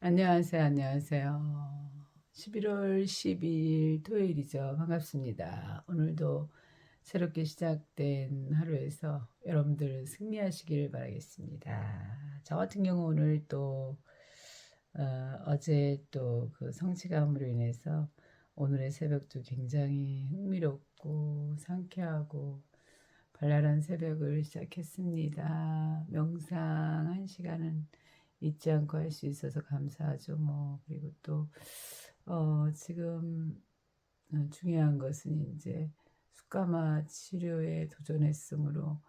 안녕하세요. 안녕하세요. 11월 12일 토요일이죠. 반갑습니다. 오늘도 새롭게 시작된 하루에서 여러분들 승리하시길 바라겠습니다. 저 같은 경우 오늘 또 어제 또 그 성취감으로 인해서 오늘의 새벽도 굉장히 흥미롭고 상쾌하고 발랄한 새벽을 시작했습니다. 명상 한 시간은 잊지 않고 할 수 있어서 감사하죠. 그리고 또 지금 중요한 것은 이제 숫가마 치료에 도전했으므로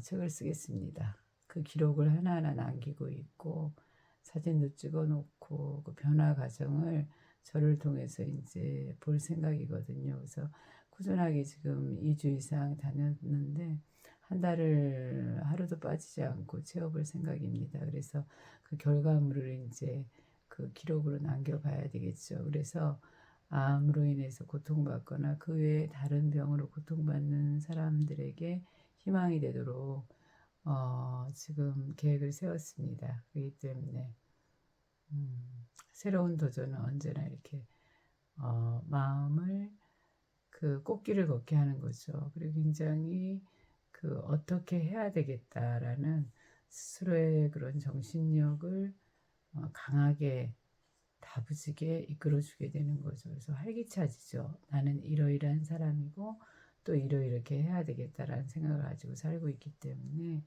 책을 쓰겠습니다. 그 기록을 하나하나 남기고 있고 사진도 찍어 놓고 그 변화 과정을 저를 통해서 이제 볼 생각이거든요. 그래서 꾸준하게 지금 2주 이상 다녔는데 한 달을 하루도 빠지지 않고 채워볼 생각입니다. 그래서 그 결과물을 이제 그 기록으로 남겨봐야 되겠죠. 그래서 암으로 인해서 고통받거나 그 외에 다른 병으로 고통받는 사람들에게 희망이 되도록 지금 계획을 세웠습니다. 그렇기 때문에 새로운 도전은 언제나 이렇게 마음을 그 꽃길을 걷게 하는 거죠. 그리고 굉장히 그 어떻게 해야 되겠다라는 스스로의 그런 정신력을 강하게 다부지게 이끌어주게 되는 거죠. 그래서 활기차지죠. 나는 이러이러한 사람이고 또 이러이렇게 해야 되겠다라는 생각을 가지고 살고 있기 때문에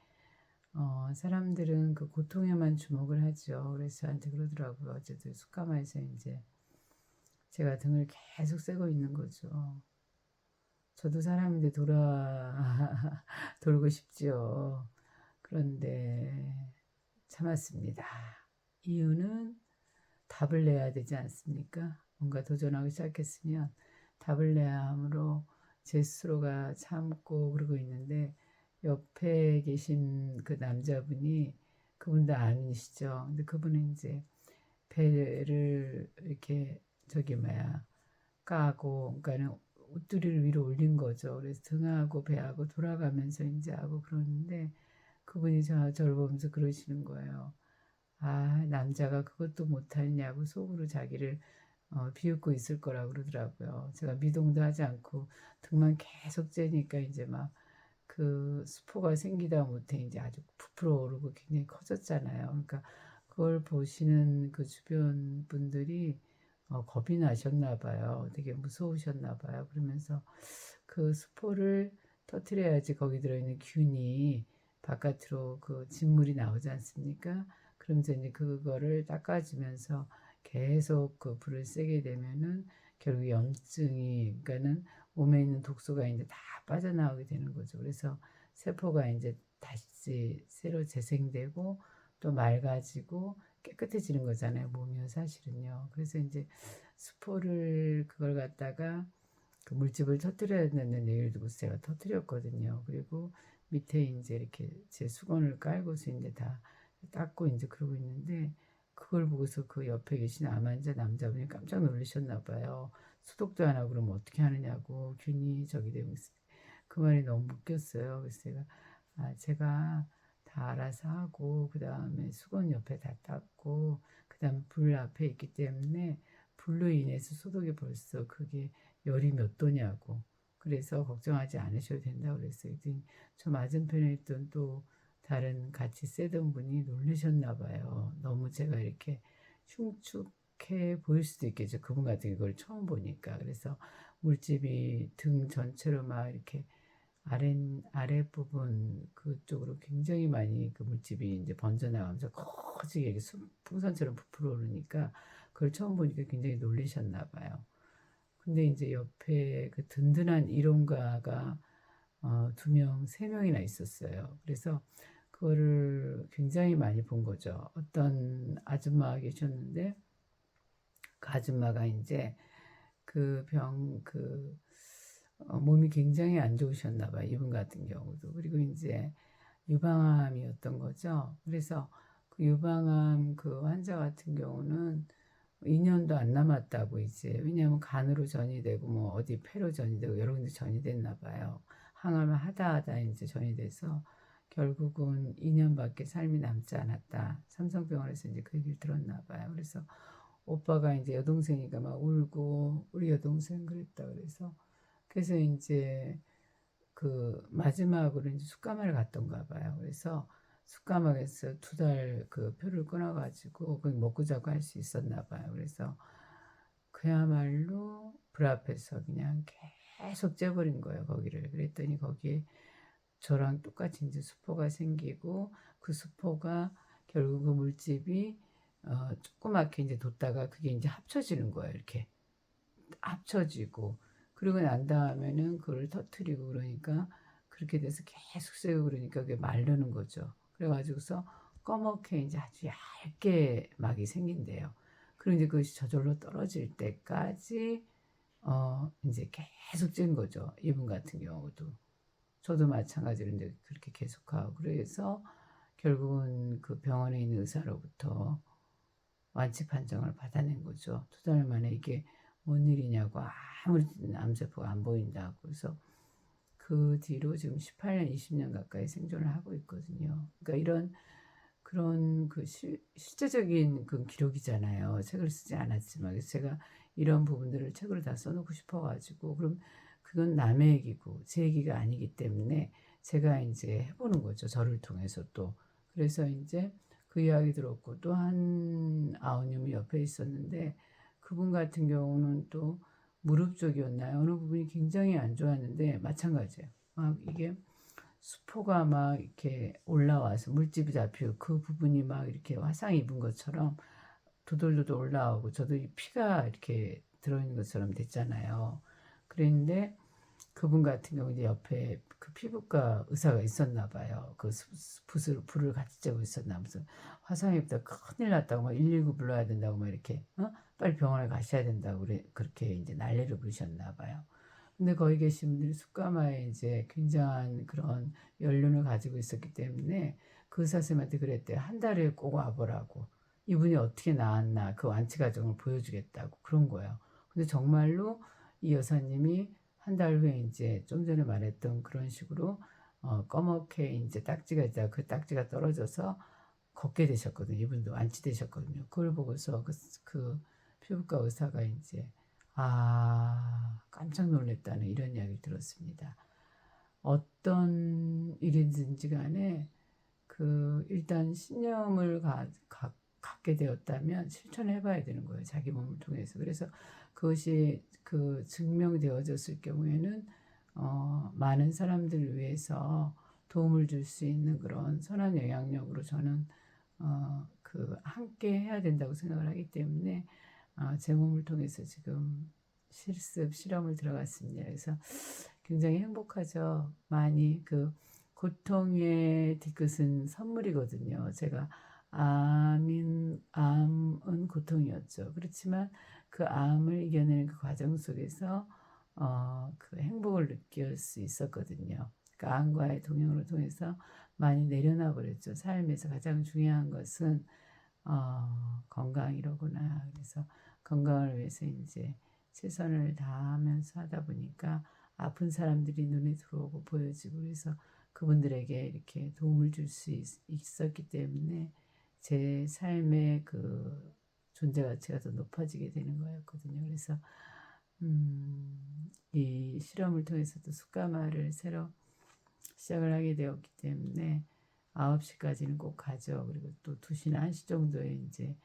사람들은 그 고통에만 주목을 하죠. 그래서 저한테 그러더라고요. 어제도 숙가마에서 이제 제가 등을 계속 쐬고 있는 거죠. 저도 사람인데 돌고 싶지요. 그런데 참았습니다. 이유는 답을 내야 되지 않습니까? 뭔가 도전하기 시작했으면 답을 내야 하므로 제 스스로가 참고 그러고 있는데 옆에 계신 그 남자분이 그분도 아니시죠. 근데 그분은 이제 배를 이렇게 저기 뭐야 까고 그러니까는 옷두리를 위로 올린 거죠. 그래서 등하고 배하고 돌아가면서 이제 하고 그러는데 그분이 저를 보면서 그러시는 거예요. 아, 남자가 그것도 못하냐고 속으로 자기를 비웃고 있을 거라고 그러더라고요. 제가 미동도 하지 않고 등만 계속 째니까 이제 막 그 수포가 생기다 못해 이제 아주 부풀어 오르고 굉장히 커졌잖아요. 그러니까 그걸 보시는 그 주변 분들이 겁이 나셨나 봐요. 되게 무서우셨나 봐요. 그러면서 그 수포를 터트려야지 거기 들어있는 균이 바깥으로 그 진물이 나오지 않습니까? 그러면서 이제 그거를 닦아주면서 계속 그 불을 세게 되면은 결국 염증이 그러니까는 몸에 있는 독소가 이제 다 빠져나오게 되는 거죠. 그래서 세포가 이제 다시 새로 재생되고 또 맑아지고 깨끗해지는 거잖아요. 몸이요, 사실은요. 그래서 이제 수포를 그걸 갖다가 그 물집을 터뜨려야 된다는 얘기를 듣고서 제가 터뜨렸거든요. 그리고 밑에 이제 이렇게 제 수건을 깔고서 이제 다 닦고 이제 그러고 있는데 그걸 보고서 그 옆에 계신 암환자 남자분이 깜짝 놀라셨나 봐요. 소독도 안 하고 그러면 어떻게 하느냐고 균이 저기 되고 있어요. 그 말이 너무 웃겼어요. 그래서 제가 다 알아서 하고 그 다음에 수건 옆에 다 닦고 그 다음에 불 앞에 있기 때문에 불로 인해서 소독이 벌써 그게 열이 몇 도냐고 그래서 걱정하지 않으셔도 된다고 그랬어요. 저 맞은편에 있던 또 다른 같이 세던 분이 놀라셨나 봐요. 너무 제가 이렇게 흉측해 보일 수도 있겠죠. 그분 같은 이걸 처음 보니까. 그래서 물집이 등 전체로 막 이렇게 아랫부분 그쪽으로 굉장히 많이 그 물집이 이제 번져나가면서 커지게 이렇게 풍선처럼 부풀어 오르니까 그걸 처음 보니까 굉장히 놀라셨나 봐요. 근데 이제 옆에 그 든든한 일용가가 두 명, 세 명이나 있었어요. 그래서 그거를 굉장히 많이 본 거죠. 어떤 아줌마가 계셨는데 그 아줌마가 이제 그 몸이 굉장히 안 좋으셨나 봐요. 이분 같은 경우도. 그리고 이제 유방암이었던 거죠. 그래서 그 유방암 그 환자 같은 경우는 2년도 안 남았다고 이제 왜냐하면 간으로 전이 되고 뭐 어디 폐로 전이 되고 여러 군데 전이 됐나 봐요. 항암을 하다 하다 이제 전이 돼서 결국은 2년밖에 삶이 남지 않았다. 삼성병원에서 이제 그 얘기를 들었나 봐요. 그래서 오빠가 이제 여동생이가 막 울고 우리 여동생 그랬다 그래서 이제 그 마지막으로 이제 숙가마를 갔던가 봐요. 그래서 숙가마에서 2달 그 표를 끊어가지고 거기 먹고 자고 할 수 있었나 봐요. 그래서 그야말로 불 앞에서 그냥 계속 째버린 거예요. 거기를. 그랬더니 거기에 저랑 똑같이 이제 수포가 생기고 그 수포가 결국 그 물집이 조그맣게 이제 뒀다가 그게 이제 합쳐지는 거예요. 이렇게 합쳐지고 그리고 난 다음에는 그걸 터트리고 그러니까 그렇게 돼서 계속 쐬고 그러니까 그게 마르는 거죠. 그래가지고서 꺼멓게 이제 아주 얇게 막이 생긴대요. 그리고 이제 그것이 저절로 떨어질 때까지 이제 계속 찐 거죠. 이분 같은 경우도. 저도 마찬가지로 이제 그렇게 계속하고 그래서 결국은 그 병원에 있는 의사로부터 완치 판정을 받아낸 거죠. 2달 만에 이게 뭔 일이냐고 아무리 암세포가 안 보인다고. 그래서 그 뒤로 지금 18년, 20년 가까이 생존을 하고 있거든요. 그러니까 이런 그런 그 실제적인 그 기록이잖아요. 책을 쓰지 않았지만 그래서 제가 이런 부분들을 책으로 다 써놓고 싶어가지고 그럼 그건 남의 얘기고 제 얘기가 아니기 때문에 제가 이제 해보는 거죠. 저를 통해서 또 그래서 이제 그 이야기 들었고 또 한 아우님이 옆에 있었는데 그분 같은 경우는 또 무릎 쪽이었나요? 어느 부분이 굉장히 안 좋았는데 마찬가지예요. 막 이게 수포가 막 이렇게 올라와서 물집이 잡히고 그 부분이 막 이렇게 화상 입은 것처럼 도돌도돌 올라오고 저도 이 피가 이렇게 들어있는 것처럼 됐잖아요. 그랬는데 그분 같은 경우 이제 옆에 그 피부과 의사가 있었나 봐요. 그 불을 같이 쬐고 있었나 무슨 화상 입다 큰일 났다고 막 119 불러야 된다고 막 이렇게 빨리 병원에 가셔야 된다고 그렇게 이제 난리를 부르셨나 봐요. 근데 거기 계신 분들이 숯가마에 이제 굉장한 그런 연륜을 가지고 있었기 때문에 그 의사 선생님한테 그랬대요. 한 달에 꼭 와보라고. 이분이 어떻게 나았나 그 완치 과정을 보여주겠다고 그런 거예요. 근데 정말로 이 여사님이 한 달 후에 이제 좀 전에 말했던 그런 식으로 꺼멓게 이제 딱지가 있다가 그 딱지가 떨어져서 걷게 되셨거든요. 이분도 완치되셨거든요. 그걸 보고서 그 피부과 의사가 이제 깜짝 놀랐다는 이런 이야기를 들었습니다. 어떤 일이든지 간에 그 일단 신념을 갖게 되었다면 실천해 봐야 되는 거예요. 자기 몸을 통해서. 그래서 그것이 그 증명되어졌을 경우에는 많은 사람들을 위해서 도움을 줄 수 있는 그런 선한 영향력으로 저는 그 함께 해야 된다고 생각을 하기 때문에 제 몸을 통해서 지금 실험을 들어갔습니다. 그래서 굉장히 행복하죠. 많이 그 고통의 뒤끝은 선물이거든요. 제가 암은 고통이었죠. 그렇지만 그 암을 이겨내는 그 과정 속에서 그 행복을 느낄 수 있었거든요. 그 암과의 동행으로 통해서 많이 내려놔 버렸죠. 삶에서 가장 중요한 것은 건강이로구나. 그래서 건강을 위해서 이제 최선을 다하면서 하다 보니까 아픈 사람들이 눈에 들어오고 보여지고 그래서 그분들에게 이렇게 도움을 줄 수 있었기 때문에 제 삶의 그 존재 가치가 더 높아지게 되는 거였거든요. 그래서 이 실험을 통해서도 숯가마를 새로 시작을 하게 되었기 때문에 9시까지는 꼭 가죠. 그리고 또 2시나 1시 정도에 이제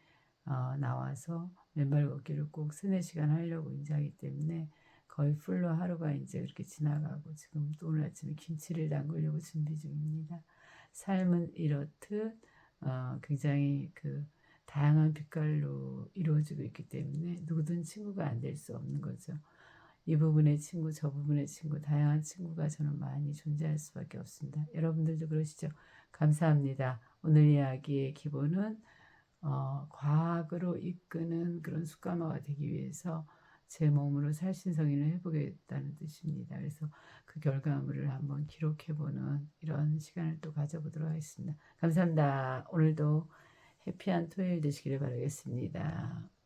나와서 맨발 걷기를 꼭 3-4시간 하려고 이제 하기 때문에 거의 풀로 하루가 이제 그렇게 지나가고 지금 또 오늘 아침에 김치를 담그려고 준비 중입니다. 삶은 이렇듯 굉장히 그 다양한 빛깔로 이루어지고 있기 때문에 누구든 친구가 안 될 수 없는 거죠. 이 부분의 친구, 저 부분의 친구, 다양한 친구가 저는 많이 존재할 수밖에 없습니다. 여러분들도 그러시죠? 감사합니다. 오늘 이야기의 기본은 과학으로 이끄는 그런 숯가마가 되기 위해서 제 몸으로 살신성인을 해보겠다는 뜻입니다. 그래서 그 결과물을 한번 기록해보는 이런 시간을 또 가져보도록 하겠습니다. 감사합니다. 오늘도 해피한 토요일 되시기를 바라겠습니다.